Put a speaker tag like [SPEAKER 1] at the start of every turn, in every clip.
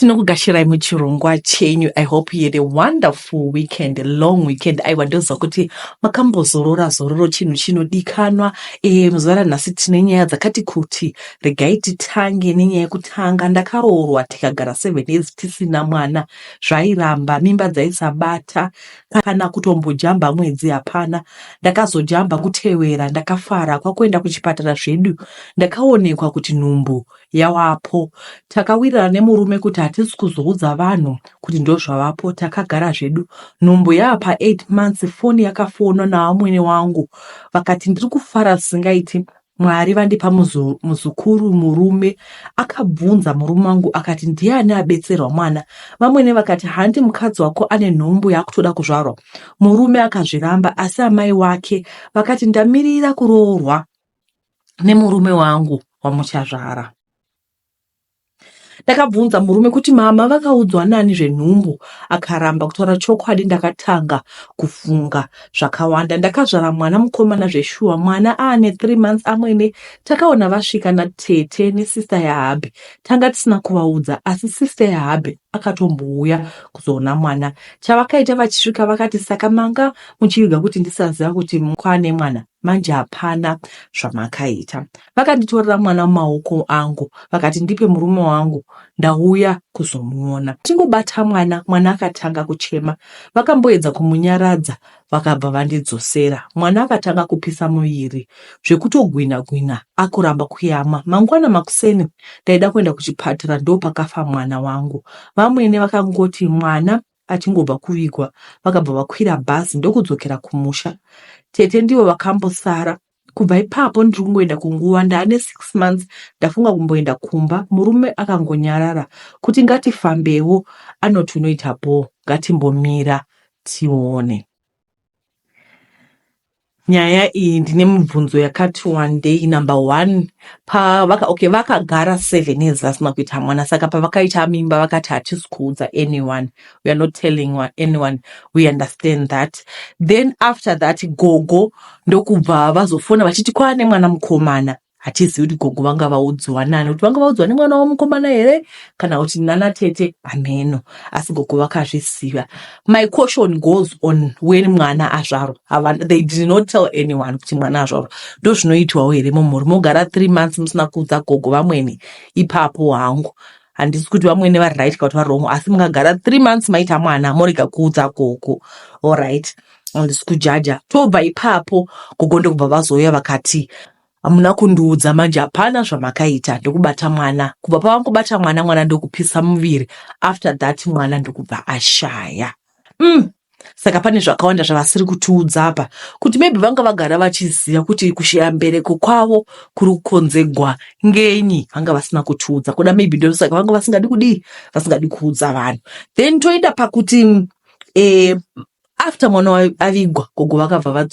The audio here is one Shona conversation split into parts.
[SPEAKER 1] Tinokugashira muchirongwa chenyu. I hope you had a wonderful weekend, a long weekend. Aiwa ndoziva kuti makambozorora chinhu chinodikanwa. Muzuva ranhasi tine nyaya dzakati kuti regai titange nenyaya yekutanga. Ndakaroorwa tikagara 7 days tisina mwana. Zvairamba, mimba dzaisabata, kana kutombojamba mwedzi hapana. Ndakazojamba kutewera, ndakafara kwakuenda kuchipatara zvedu. Ndakaonekwa kuti nhumbu yawapo. Takawirirana nemurume kuti hatisi kuzoudza vanhu kuti ndozvavapo. Takagara zvedu, nhumbu yapa 8 months. Foni yakafonwa naamwene wangu vakati ndiri kufara singaiti. Mwari vandipa muzukuru murume. Akabvunza murume wangu akati ndiani abetserwa mwana. Vamwene vakati handi mukadzi wako ane nhumbu yakutoda kuzvarwa. Murume akazviramba, asi amai wake vakati ndamirira kuroorwa nemurume wangu wamuchazvara. Ndakabvunza murume kuti mama vakaudzwa nani zvenhumbu. Akaramba kutaura chokwadi. Ndakatanga kufunga zvakawanda. Ndakazvara mwana mukomana zveshuwa. Mwana aane 3 months. Amwene takaona vasvika natete nesista yahabhe. Tanga tisina kuvaudza, asi sista yahabhe akatombouya kuzoona mwana. Chavakaita vachisvika vakati saka manga muchiviga kuti ndisaziva kuti kwane mwana. Manje hapana zvamakaita. Vakanditorera mwana mumaoko angu vakati ndipe murume wangu ndauya kuzomuona. Tingobata mwana akatanga kuchema. Vakamboedza kumunyaradza vakabva vandidzosera. Mwana akatanga kupisa muviri zvekutogwina akuramba kuyama. Mangwana makuseni ndaida kuenda kuchipatara, ndo pakafa mwana wangu. Vamwene vakangoti mwana achingobva kuvigwa vakabva vakwira bhazi ndokudzokera kumusha. Tete ndivo vakambosara. Kubva ipapo ndiri kungoenda kunguva. Ndaane 6 months. Ndafunga kumboenda kumba. Murume akangonyarara kuti ngatifambewo. Anoti unoita bho, ngatimbomira tione. Nyaya iyi ndine mibvunzo yakati one day. Number 1, vakagara 7 years vasina kuita mwana. Saka pavakaita mimba vakati hatisi kuudza anyone. We are not telling anyone. We understand that. Then after that gogo ndokubva vazofona vachiti kwane mwana mukomana. Hatizivi kuti gogo vanga vaudziwa nani, kuti vanga vaudziwa nemwana womukomana here kana kuti nana tete ameno. Asi gogo vakazviziva. My caution goes on when mwana azvarwa. They did not tell anyone kuti mwana azvarwa. Ndo zvinoitwawo here mumhuri mogara 3 months musina kuudza gogo vamwene. Ipapo hangu handisi kuti vamwene vari right kana kuti vari wrong, asi mungagara 3 months maita mwana morega kuudza gogo. All right, handisi kujaja. Tobva ipapo gogo ndokubva vazouya vakati hamuna kundiudza, manje hapana zvamakaita, ndokubata mwana. Kubva pavangobata mwana ndokupisa muviri. After that mwana ndokubva ashaya. Saka pane zvakawanda zvavasiri kutiudza apa, kuti maybe vanga vagara vachiziva kuti kushaya mbereko kwavo kuri kukonzegwa ngenyi. Vanga vasina kutiudza, kuda maybe ndosaka vanga vasingadi kuudza vanhu. Then toenda pakuti after mwana avigwa gogo vakabva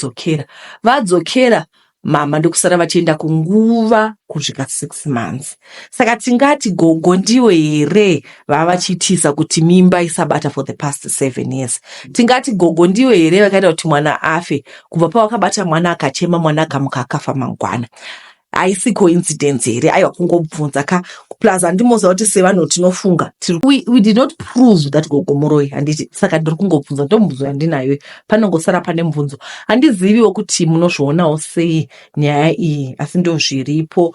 [SPEAKER 1] vadzokera mama ndokusara vachienda kunguva kusvika 6 months. Saka tingati gogo ndiwo here vava vachiitisa kuti mimba isabata for the past 7 years. Tingati gogo ndiwo here vakaita kuti mwana afe. Kubva pavakabata mwana akachema, mwana akamuka akafa mangwana. Haisi coincidence here. Aiwa kungobvunza ka plus handimoziva kuti sevanhu tinofunga we did not prove that gogo muroi. Handiti saka ndiri kungobvunza, ndomubvunzo yandinayo. Panongosara pane mubvunzo. Handiziviwo kuti munozvionawo sei nyaya iyi, asi ndozviripo.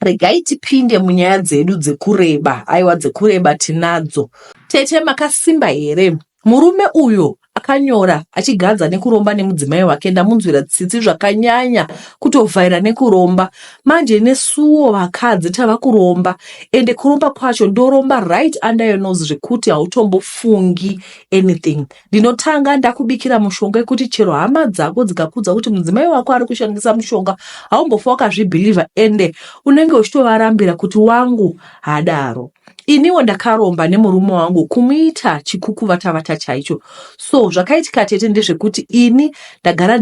[SPEAKER 1] Regai tipinde munyaya dzedu dzekureba. Aiwa dzekureba tinadzo. Tete makasimba here? Murume uyo akanyora achigadza nekuromba nemudzimai wake. Ndamunzwira tsitsi zvakanyanya kutovhaira nekuromba. Manje nesuwo vakadzi tava kuromba, ende kuromba kwacho ndoromba right under your nose zvekuti hautombofungi anything. Ndinotanga ndakubikira mushonga yekuti chero hama dzako dzikakudza kuti mudzimai wako ari kushandisa mushonga haumbofa wakazvibhilivha, ende unenge uchitovarambira kuti wangu hadaro. Iniwo ndakaromba nemurume wangu kumuita chikukuvatavata chaicho. So zvakaitika tete ndezvekuti ini ndagara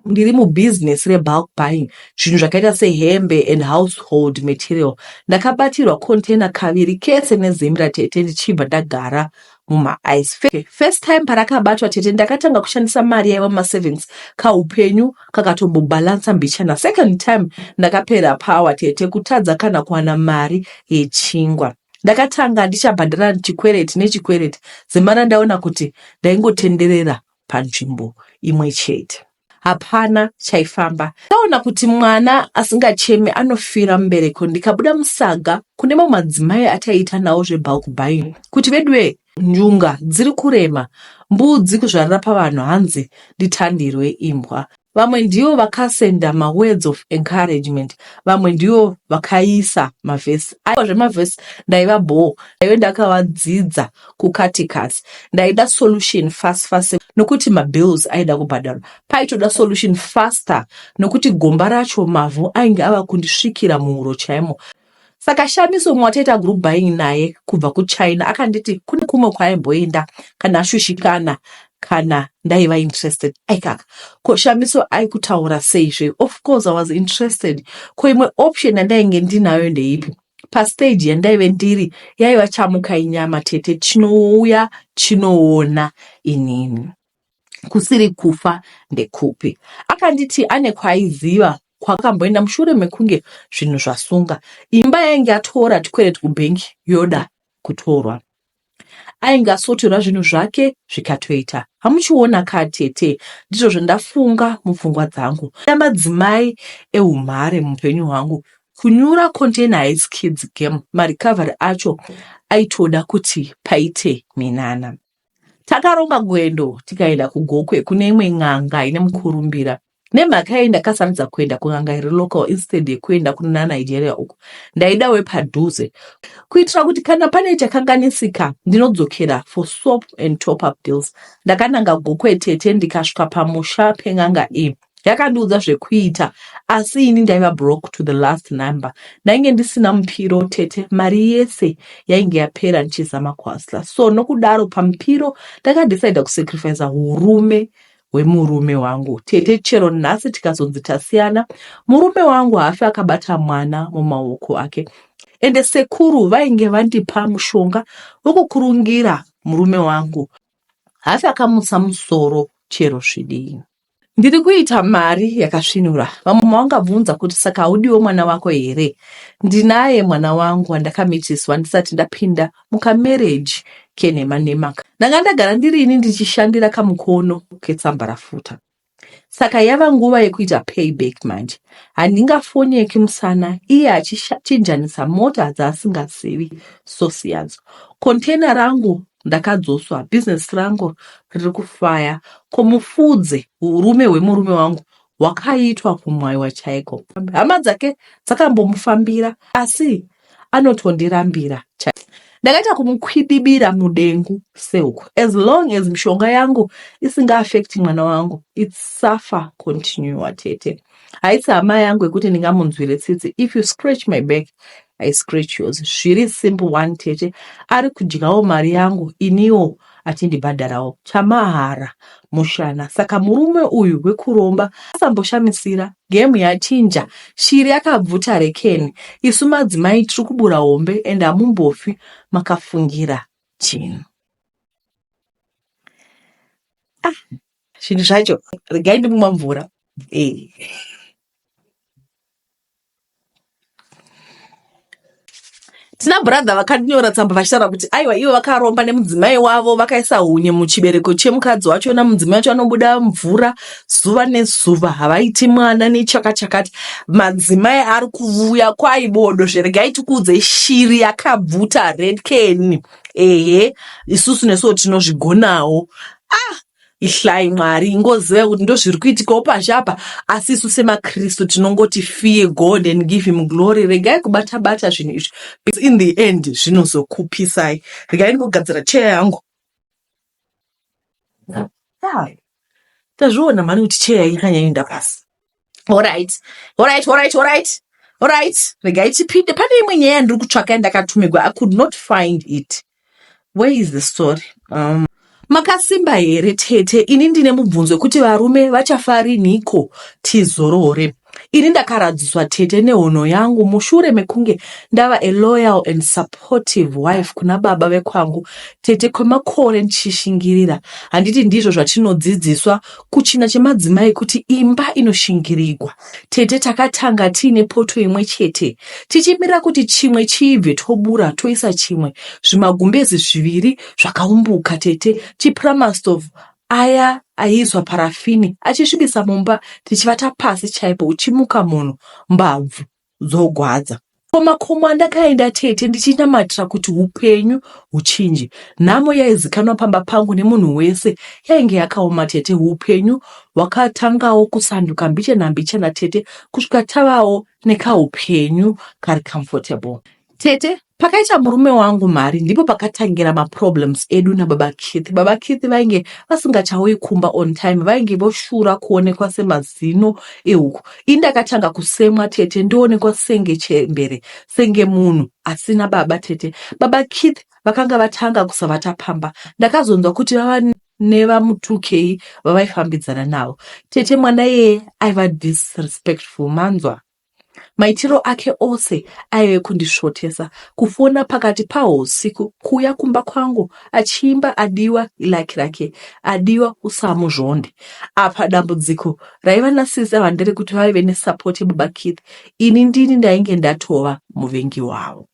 [SPEAKER 1] ndiri mubusiness rebulk buying, zvinhu zvakaita sehembe and household material. Ndakabatirwa container kaviri kese nezimira tete ndichibva ndagara mumaice. First time parakabatwa tete ndakatanga kushandisa mari yaiva ma-savings kaupenyu kakatombobalansa mbichana. Second time ndakapera power tete kutadza kana kuwana mari yechingwa. ndakatanga ndichabhadhara chikwereti nechikwereti, zemana ndaona kuti ndaingotenderera panzvimbo imwe chete, hapana chaifamba. Ndaona kuti mwana asingacheme anofira mubereko, ndikabuda musaga kune mamwe madzimai ataiita nawo zvebulk buying kuti vedwe njunga dziri kurema, mbudzi kuzvarira pavanhu hanzi nditandirwe imbwa. Vamwe ndivo vakasenda ma-words of encouragement, vamwe ndivo vakaisa mavhesi. Aiwa zvemavhesi ndaiva bhoo, ndaive ndakavadzidza kukatikasi. Ndaida solution fast nokuti mabills aida kubhadharwa. Paitoda solution faster nokuti gomba racho mavhu ainge ava kundisvikira muhuro chaimo. Saka Shamiso umwe wataita group buying naye kubva kuChina akanditi kune kumwe kwaaimboenda kana ashushikana kana ndaiva interested. Aikaka, ko Shamiso aikutaura seizve? Of course I was interested. Ko imwe option yandainge ndinayo ndeipi? Pastage yandaive ndiri yaiva chamuka inyama tete, chinouya chinoona inini, kusiri kufa ndekupi. Akanditi ane kwaaiziva kwakamboenda mushure mekunge zvinhu zvasunga. Imba yainge atora tikwereti kubhengi yoda kutorwa. Ainge asoterwa zvinhu zvake zvikatoita. Hamuchiona katete, ndizvo zvendafunga mupfungwa dzangu. Madzimai eumhare mupenyu hwangu, kunyura Container Heights Kids Game, marecovery acho aitoda kuti paite minana. Takaronga gwendo tikaenda kuGokwe kune imwe n'anga ine mukurumbira. Nemhaka yei ndakasaridza kuenda kun'anga iri local instead yekuenda kuna Nigeria uko. Ndaida wepadhuze kuitira kuti kana pane chakanganisika ndinodzokera for soap and top up deals. Ndakananga Gokwe tete, ndikasvika pamusha pen'anga iyi. Yakandiudza zvekuita, asi ini ndaiva broke to the last number. Ndainge ndisina mupiro tete, mari yese yainge yapera ndichizama kuhasla. So nokudaro pamupiro ndakadecida kusacrifice urume wemurume wangu tete. Chero nhasi tikazonzi tasiyana, murume wangu hafi akabata mwana mumaoko ake, ende sekuru vainge vandipa mushonga wokukurungira murume wangu, hafi akamutsa musoro chero zvidii. Ndiri kuita mari yakasvinura. Vamwe vangabvunza kuti saka haudiwo mwana wako here? Ndinaye mwana wangu wandakamitiswa ndisati ndapinda mukamarriage kenema. Ndanga ndagara ndiri ini ndichishandira kamukono ketsamba rafuta. Saka yava nguva yekuita payback manje. Handingafonyeki musana iye achichinjanisa mota dzaasingazivi sosi yadzo. Container rangu ndakadzoswa, business rangu riri kufaya. Komufudze urume hwemurume wangu wakaitwa kumwaiwa chaiko. Hama dzake dzakambomufambira asi anotondirambira chaiko. Ndakaita kumukwidibira mudengu seuko. As long as mishonga yangu isinga affecting mwana wangu, it's suffer continue tete. Haisi hama yangu yekuti ndingamunzwire tsitsi. If you scratch my back, I scratch yours. Zviri simple one tete. Ari kudyawo mari yangu, iniwo atindibhadharawo chamahara mushana. Saka murume uyu wekuromba asamboshamisira. Game yachinja, shiri yakabvuta rekeni. Isu madzimai tiri kubura hombe ende hamumbofi makafungira chinhu. Zvinhu zvacho regai ndimumwa mvura. Tina brother vakanyora tsamba vachitaura kuti aiwa ivo vakaromba nemudzimai wavo, vakaisa hunye muchibereko chemukadzi wacho, mudzimai wacho anobuda mvura zuva nezuva, havaiti mwana nechakachakati. Madzimai ari kuvuya kwaibodo zveregai tikuudze shiri yakabvuta red cane. Isusu nesuwo tinozvigonawo. Ihlai Mwari, ingoziva kuti ndozviri kuitikawo pachapa, asi isu semaKristu tinongoti fear God and give him glory. Regai kubata zvinhu izvi, because in the end zvinozokupisai. Regai ndingogadzira cheya yangu. Tazviona mani kuti cheya ikanyaenda pasi. Alright. Regai tipinde. Pane imwe nyaya ndiri kutsvaka yandakatumirwa. I could not find it. Where is the story? Makasimba here tete, ini ndine mubvunzo kuti varume vachafari niko tizorore. ini ndakaradziswa tete nehono yangu mushure mekunge ndava a loyal and supportive wife kuna baba vekwangu tete kwemakore ndichishingirira. Handiti ndizvo zvatinodzidziswa kuchina chemadzimai kuti imba inoshingirigwa. Tete takatanga tiine poto imwe chete tichimirira kuti chimwe chibve tobura toisa chimwe, zvimagumbezi zviviri zvakaumbuka tete chipramastovhu aya aizwa parafini achisvibisa mumba tichivata pasi chaipo uchimuka munhu mbabvu dzogwadza. Komakomo andakaenda tete ndichinamatira kuti upenyu huchinji. Nhamo yaizikanwa pamba pangu nemunhu wese yainge yakaoma tete. Upenyu hwakatangawo kusanduka mbichena mbichena tete kusvika tavawo nekaupenyu kari comfortable. Tete pakaita murume wangu mari ndipo pakatangira maproblems edu nababa Keith. Baba Keith vainge vasingachauyi kumba on time, vainge voshura kuonekwa semazino ehuku. Indakatanga kusemwa tete ndoonekwa senge chembere, senge munhu asina baba tete. Baba Keith vakanga vatanga kusavata pamba. Ndakazonzwa kuti vava neva mu2K vavaifambidzana navo. Tete mwana yeye aiva disrespectful, manzwa. Maitiro ake ose aive kundisvotesa, kufona pakati pausiku, kuuya kumba kwangu achiimba adiwa ilaki rake, adiwa usamuzvonde. Apa dambudziko raiva nasisa vandere kuti vaive nesapoti yebaba Keith, ini ndini ndainge ndatova muvengi wavo.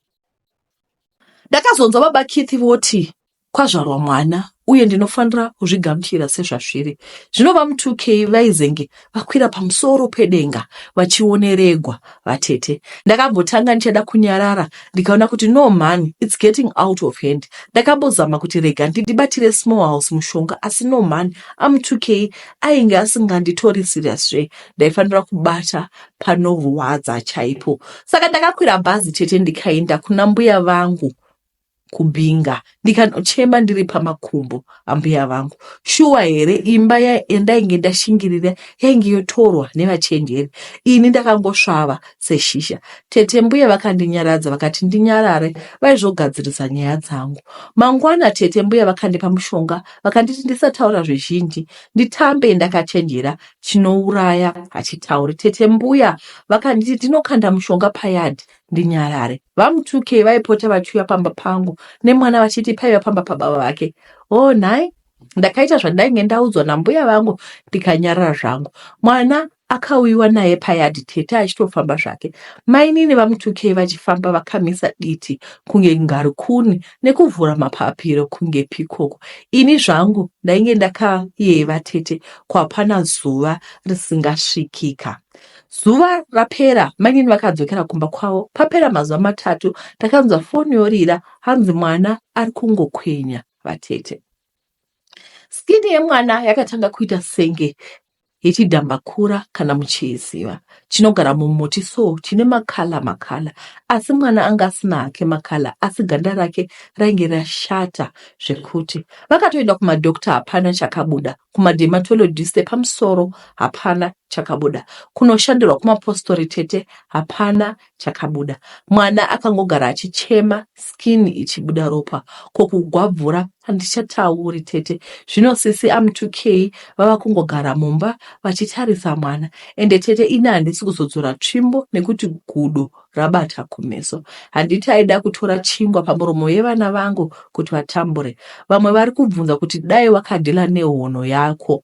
[SPEAKER 1] Ndakazonzwa baba Keith voti kwazvarwa mwana uye ndinofanira kuzvigamuchira sezvazviri. Zvinova mu2K vaizenge vakwira pamusoro pedenga vachioneregwa vatete. Ndakambotanga ndichada kunyarara ndikaona kuti no man, it's getting out of hand. Ndakambozama kuti rega ndibatire small house mushonga, asi no man, am2K ainge asinganditori serious. Ndaifanira kubata panorwadza chaipo. Saka ndakakwira bhazi tete ndikaenda kuna mbuya vangu kubinga, ndikanochema ndiri pamakumbo ambuya vangu. Shuwa here imba yandainge ndashingirira yainge yotorwa nevachenjeri. Ini ndakangosvava seshisha. Tete mbuya vakandinyaradza vakati ndinyarare vaizvogadzirisa nyaya dzangu. Mangwana tete mbuya vakandipa mushonga vakanditi ndisataura zvizhinji nditambe ndakachenjera, chinouraya hachitauri. Tete mbuya vakanditi ndinokanda mushonga payadi ndinyarare. Vamu2K vaipota vachiuya pamba pangu nemwana vachiti paiva pamba pababa vake. Oh nhai, ndakaita zvandainge ndaudzwa nambuya vangu ndikanyarara zvangu. Mwana akauyiwa naye payadi tete achitofamba zvake. Mainini vamu2K vachifamba vakamisa diti kunge ngarikuni nekuvhura mapapiro kunge pikoko. Ini zvangu ndainge ndakayeva tete kwapana zuva risingasvikika. Zuva rapera, mainini vakadzokera kumba kwavo. Papera mazuva 3 ndakanzwa foni yorira, hanzi mwana ari kungokwenya vatete. Skini yemwana yakatanga kuita senge yechidhambakura kana muchiziva. Chinogara mumuti so chine makala. Asi mwana anga asina hake makala, asi ganda rake rainge rashata zvekuti. Vakatoenda kumadokta hapana chakabuda, kumadhematologist pamusoro hapana chakabuda, kunoshandirwa kumapostori tete hapana chakabuda. Mwana akangogara achichema, skini ichibuda ropa. Kokugwabvura handichatauri tete. Zvino sisi am2K vava kungogara mumba vachitarisa mwana. Ende tete ina handisi kuzodzora tsvimbo nekuti gudo rabata kumeso. Handiti aida kutora chingwa pamuromo yevana vangu kuti vatambure. Vamwe vari kubvunza kuti dai wakadhila nehono yako.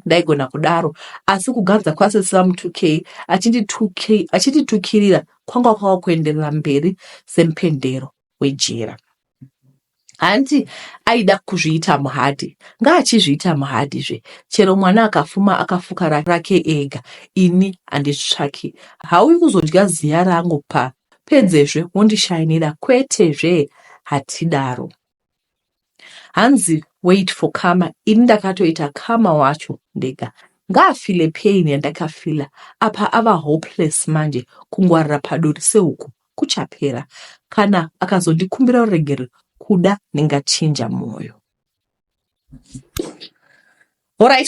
[SPEAKER 1] Ndaigona kudaro, asi kuganza kwasisi vamu2K achititukirira kwanga kwava kuenderera mberi semupendero wejera. Hanti aida kuzviita muhadhi, ngaachizviita muhadhizve. Chero mwana akafuma akafuka rake ega, ini handitsvaki. Hauyi kuzodya ziya rangu pedzezve wondishainira, kwetezve hatidaro. Hanzi wait for karma, ini ndakatoita karma wacho ndega. Ngaafile pain yandakafila, apa ava hopeless manje. Kungwarira paduri sehuku kuchapera. Kana akazondikumbira uregere kuda ningachinja moyo. Alright.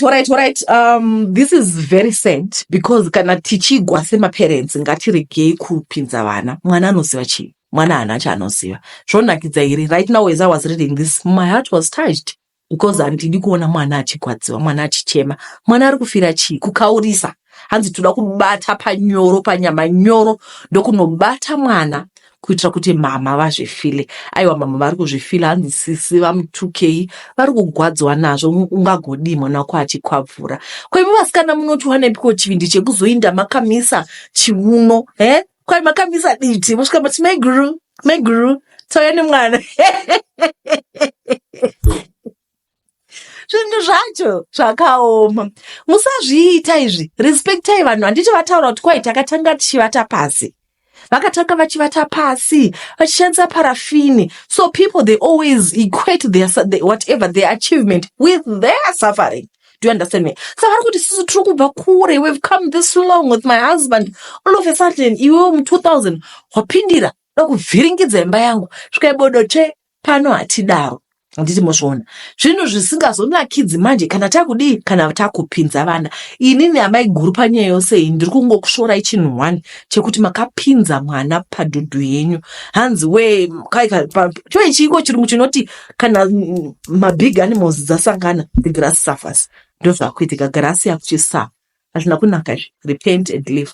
[SPEAKER 1] This is very sad because kana tichigwa semaparents ngatiregei kupinza vana. Mwana anoziva chii? Mwana hana chaanoziva. Zvonakidza here, right now as I was reading this, my heart was touched because handidi kuona mwana achigwadziwa, mwana achichema. Mwana ari kufira chii? Kukaurisa. hanzi toda kubata panyoro, panyama nyoro, ndokunobata mwana kuitira kuti mama vazvifile. Aiwa, mama vari kuzvifila, hanzi sisi vamu2K vari kugwadzwa nazvo, ungagodi mwana wako achikwapfura. Kwai vasikana munoti wanepiko chivindi chekuzoinda makamisa chiuno, kwai makamisa diti, mosvika mati meguru, tsoyani mwana. Zvinhu zvacho zvakaoma. Musazviita izvi. Respektai vanhu. Handiti vataura kuti kwai takatanga tichivata pasi. Vakatanga vachivata pasi, vachishandisa parafini. So people, they always equate their whatever, their achievement with their suffering. Do you understand me? So vari kuti sisi tiri kubva kure, we've come this long with my husband. All of a sudden, iwe mu2000 wapindira ndokuvhiringidza imba yangu. Zvikaibodoche pano hatidaro. Handiti mozviona. Zvinhu zvisingazonakidzi manje kana takudii kana takupinza vana. Inini amai guru panyaya yose iyi ndiri kungokushorai chinhu 1 chekuti makapinza mwana padhudhu yenyu. Hanzi we chive chiko chirungu chinoti kana mabig animals dzasangana, the grass suffers. Ndo zvakuitika, grasi yakuchisafa. Hazvina kunaka izvi. Repent and live.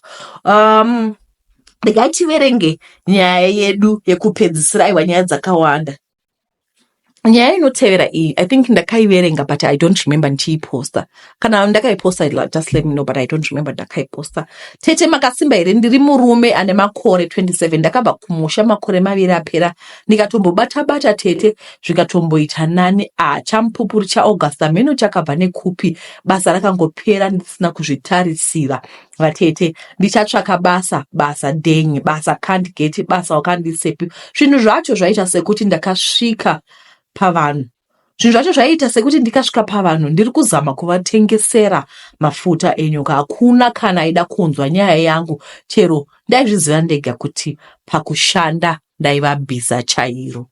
[SPEAKER 1] Ndikativerenge nyaya yedu yekupedzisira, aiwa nyaya dzakawanda. Nyaya inotevera iyi, I think ndakaiverenga but I don't remember ndichiiposta. Kana ndakaiposta, just let me know, but I don't remember ndakaiposta. Tete makasimba here, ndiri murume ane makore 27, ndakabva kumusha makore 2 apera, ndikatombobata tete, zvikatomboita nani, champupuri chaAugusta, mheno chakabva nekupi, basa rakangopera ndisina kuzvitarisira. Vatete, ndichatsvaka basa denye, basa kandigeti, basa wakandisepi. Zvinhu zvacho zvaita sekuti ndakasvika pavanhu. Zvinhu zvacho zvaita sekuti ndikasvika pavanhu ndiri kuzama kuvatengesera mafuta enyoka. Hakuna kana aida kunzwa nyaya yangu, chero ndaizviziva ndega kuti pakushanda ndaiva bhiza chairo.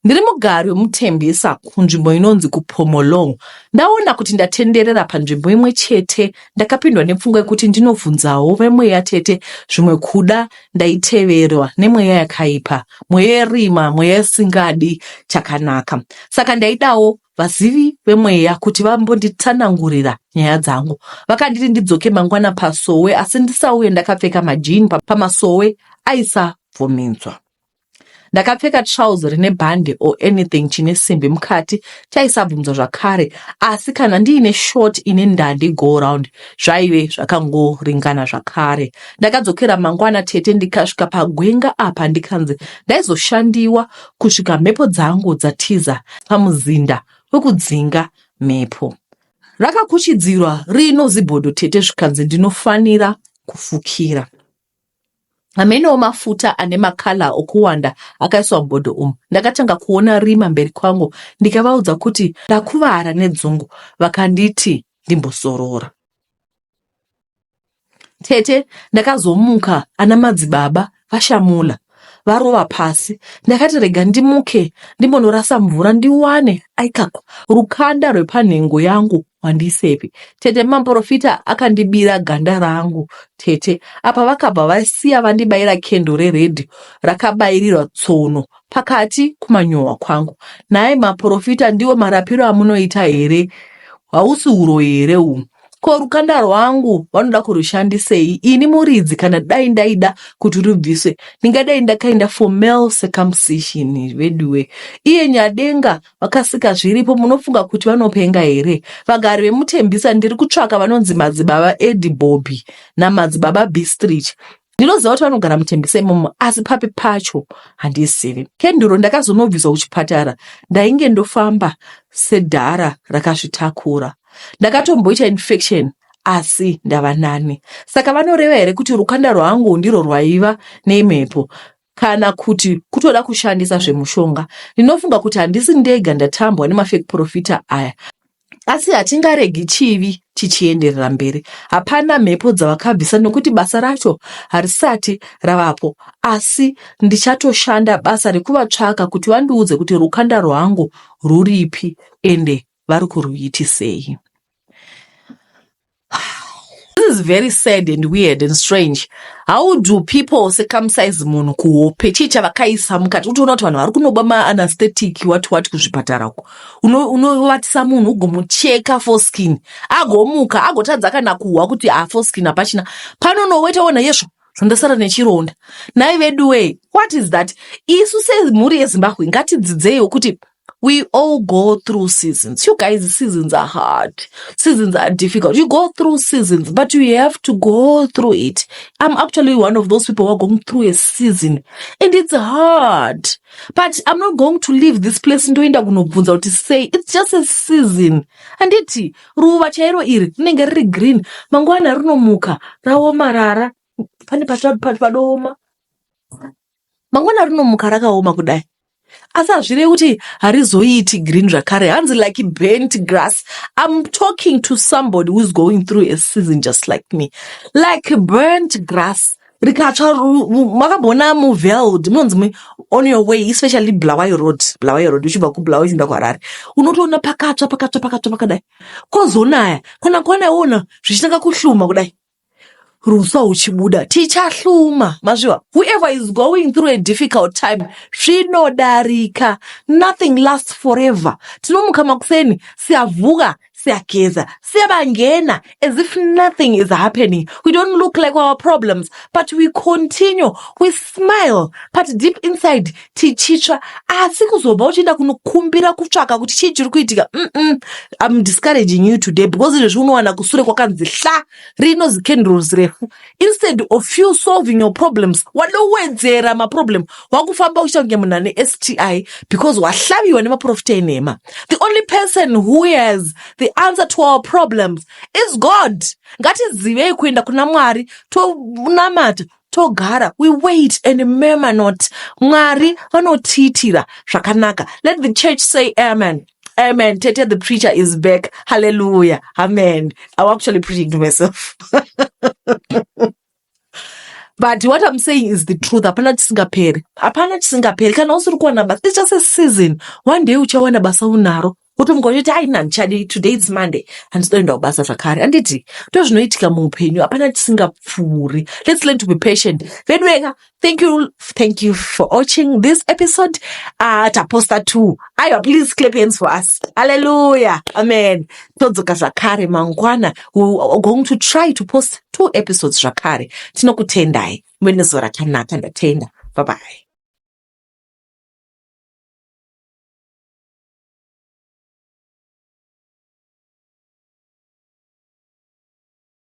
[SPEAKER 1] Ndiri mugari wemutembisa kunzvimbo inonzi kuPhomolong. Ndaona kuti ndatenderera panzvimbo imwe chete, ndakapindwa nepfungwa yekuti ndinobvunzawo vemweya tete, zvimwe kuda ndaiteverwa nemweya yakaipa, mweya yerima, mweya isingadi chakanaka. Saka ndaidawo vazivi vemweya kuti vambonditsanangurira nyaya dzangu. Vakanditi ndidzoke mangwana pasowe, asi ndisauye ndakapfeka majini pamasowe aisabvuminzwa. Ndakapfeka trouser rine bhande or anything chine simbi mukati chaisabvunzwa zvakare, asi kana ndiine short ine ndandi go round zvaive zvakangoringana zvakare. Ndakadzokera mangwana tete, ndikasvika pagwenga apa ndikanzi ndaizoshandiwa kusvika mhepo dzangu dzatiza pamuzinda wekudzinga mhepo. Rakakuchidzirwa rino zibhodho tete zvikanzi ndinofanira kufukira. Ameno mafuta ane makala okuwanda akaiswa mubhodho umu. Ndakatanga kuona rima mberi kwangu, ndikavaudza kuti ndakuvara nedzungu, vakanditi ndimbosorora. Tete, ndakazomuka, ana madzibaba vashamula, varova pasi. Ndakati rega ndimuke, ndimbonorasa mvura ndiwane, aikako, rukanda rwepanhengo yangu wandisepi. Tete, maprofita akandibira ganda rangu. Tete, apa vakabva vasiya vandibayira kendo reredhi rakabayirirwa tsono pakati kumanyowa kwangu. Naye maprofita ndiwo marapiro amunoita here? Hausi uro here uhu? Ko rukanda rwangu vanoda kurushandisei? Ini muridzi kana dai ndaida kuti rubviswe, ndingadai ndakaenda for male circumcision veduwe. Iye nyadenga vakasika zviripo, munofunga kuti vanopenga here? Vagari vemutembisa ndiri kutsvaka vanonzi madzibaba Eddie Bobby namadzibaba B Street. Ndinoziva kuti vanogara mutembisa imomo, asi papi pacho handizivi. Kenduro ndakazonobviswa kuchipatara, ndainge ndofamba sedhara rakazvitakura. Ndakatomboita infection, asi ndava nani. Saka vanoreva here kuti rukanda rwangu ndiro rwaiva nemhepo, kana kuti kutoda kushandisa zvemushonga? Ndinofunga kuti handisi ndega ndatambwa nemafake profita aya. Asi hatingaregi chivi chichienderera mberi. Hapana mhepo dzavakabvisa nokuti basa racho harisati ravapo. Asi ndichatoshanda basa rekuvatsvaka kuti vandiudze kuti rukanda rwangu ruripi ende vari kuruitisei. is very sad and weird and strange. How do people circumcise munhu kuhope chii chavakaisa mukati? Utoona kuti vanhu vari kunoba maanesthetic wati kuzvipatara uko. Unovatisa munhu ugomucheka foreskin agomuka agotadza kana kuhwa kuti foreskin hapachina. Panonowetaona yezvo zvondasara nechironda. Nai vedu wei, what is that? Isu semhuri yeZimbabwe ngatidzidzeiwo kuti we all go through seasons. You guys, seasons are hard. Seasons are difficult. You go through seasons, but you have to go through it. I'm actually one of those people who are going through a season, and it's hard. But I'm not going to leave this place to say it's just a season. And iti ruva chairo iri rinenge riri green. Mangwana rinomuka raoma rara. Pane padoma. Mangwana rinomuka rakaoma kudai. Asa zvire kuti harizoiti green zvakare, hanzi like burnt grass. I'm talking to somebody who's going through a season just like me. Like burnt grass. Rikatsva makabona muveld munonzi on your way, especially Bulawayo Road uchibva kuBulawayo uchienda kuHarare. Unotoona pakatsva pakadai. Kozonaya kana kwanaona zvichinanga kuhluma kudai. Rusa uchibuda tichahluma mazviwa. Whoever is going through a difficult time zvinodarika. Nothing lasts forever. Tinomuka makuseni siyavuka siyageza siyabangena as if nothing is happening. We don't look like our problems, but we continue. We smile, but deep inside tichitsva. Asi kuzobva uchienda kunokumbira kutsvaka kuti chii chiri kuitika. I'm discouraging you today because izvezvi unowana kusure kwakanzi hla rinozi candles refu. Instead of you solving your problems, wanowedzera maproblem. Wakufamba uchiita kunge munhu ane STI because wahlaviwa nemaprofita enhema. The only person who has the answer to our problems is God. Ngatizivei kuenda kuna Mwari tonamata togara. We wait and murmur not. Mwari vanotiitira zvakanaka. Let the church say amen. Amen. Tete the preacher is back. Hallelujah. Amen. I'm actually preaching to myself. But what I'm saying is the truth. Hapana chisingaperi. Kana usiri kuwana basa. It's just a season. One day uchawana basa unaro. Utomgochiti ainanchadi, today it's Monday. Handitoenda kubasa zvakare. Handiti, ndozvinoitika muupenyu. Hapana chisingapfuuri. Let's learn to be patient. Vedweka, thank you for watching this episode. Taposta too. Ayo, please clap hands for us. Hallelujah. Amen. Todzoka zvakare mangwana. We're going to try to post 2 episodes zvakare. Tinokutendai. Mwenezora kanaka ndatenda. Bye-bye.